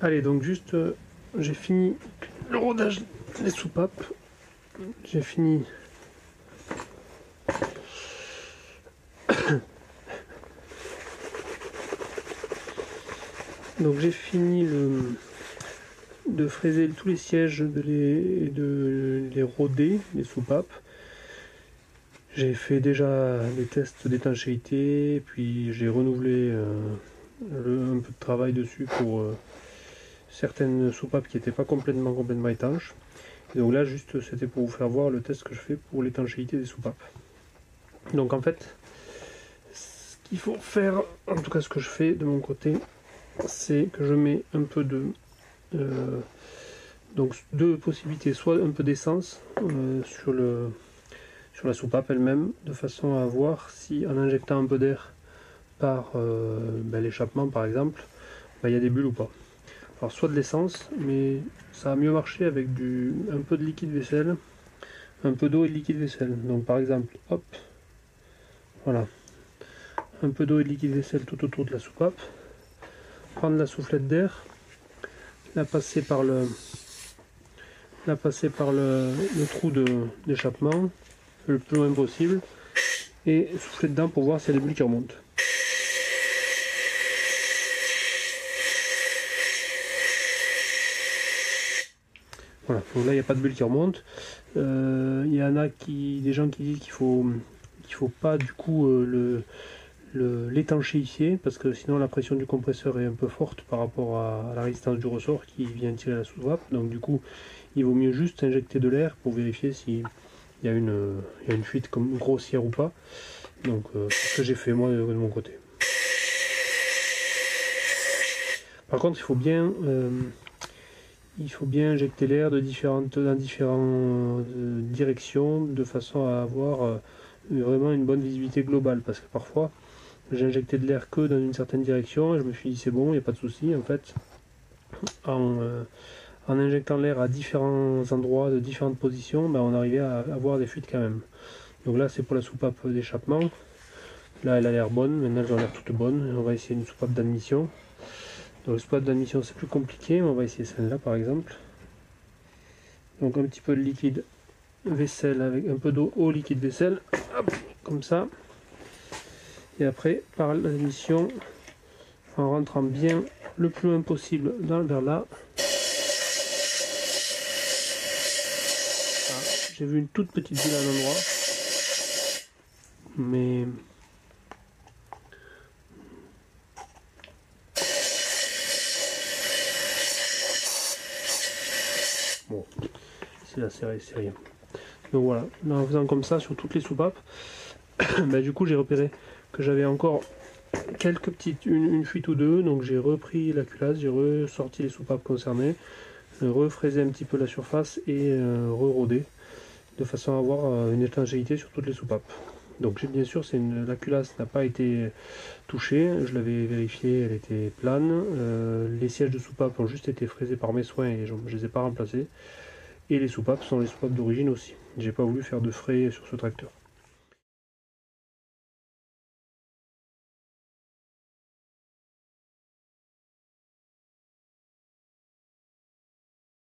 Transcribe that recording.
Allez, donc juste, j'ai fini le rodage des soupapes. J'ai fini. Donc j'ai fini de fraiser tous les sièges, de les roder, les soupapes. J'ai fait déjà des tests d'étanchéité, puis j'ai renouvelé un peu de travail dessus pour certaines soupapes qui n'étaient pas complètement étanches. Et donc là, juste, c'était pour vous faire voir le test que je fais pour l'étanchéité des soupapes. Donc en fait, ce qu'il faut faire, en tout cas ce que je fais de mon côté, c'est que je mets un peu de... donc deux possibilités, soit un peu d'essence sur la soupape elle-même, de façon à voir si en injectant un peu d'air par l'échappement par exemple, il y a des bulles ou pas. Alors soit de l'essence, mais ça a mieux marché avec un peu de liquide vaisselle, un peu d'eau et de liquide vaisselle. Donc par exemple, hop, voilà, un peu d'eau et de liquide vaisselle tout autour de la soupape, prendre la soufflette d'air, la passer par le trou d'échappement le plus loin possible et souffler dedans pour voir s'il y a des bulles qui remontent. Voilà, donc là il n'y a pas de bulles qui remontent. Il y en a des gens qui disent qu'il faut pas du coup l'étanchéifier parce que sinon la pression du compresseur est un peu forte par rapport à la résistance du ressort qui vient tirer la soupape. Donc du coup il vaut mieux juste injecter de l'air pour vérifier s'il y a une fuite comme grossière ou pas. Donc c'est ce que j'ai fait moi de mon côté. Par contre il faut bien injecter l'air dans différentes directions de façon à avoir vraiment une bonne visibilité globale, parce que parfois j'ai injecté de l'air que dans une certaine direction et je me suis dit c'est bon, il n'y a pas de souci. En fait, en injectant l'air à différents endroits, de différentes positions, on arrivait à avoir des fuites quand même. Donc là c'est pour la soupape d'échappement. Là elle a l'air bonne, maintenant elles ont l'air toutes bonnes. On va essayer une soupape d'admission. Donc la soupape d'admission c'est plus compliqué, mais on va essayer celle-là par exemple. Donc un petit peu de liquide vaisselle avec un peu d'eau au liquide vaisselle, hop, comme ça. Et après par l'admission, en rentrant bien le plus loin possible vers là. J'ai vu une toute petite bulle à un endroit, mais bon, c'est là, c'est rien. Donc voilà, en faisant comme ça sur toutes les soupapes, du coup j'ai repéré que j'avais encore quelques petites, une fuite ou deux, donc j'ai repris la culasse, j'ai ressorti les soupapes concernées, refraisé un petit peu la surface et re-rodé, de façon à avoir une étanchéité sur toutes les soupapes. Donc bien sûr la culasse n'a pas été touchée, je l'avais vérifié, elle était plane, les sièges de soupape ont juste été fraisés par mes soins et je ne les ai pas remplacés, et les soupapes sont les soupapes d'origine aussi. J'ai pas voulu faire de frais sur ce tracteur.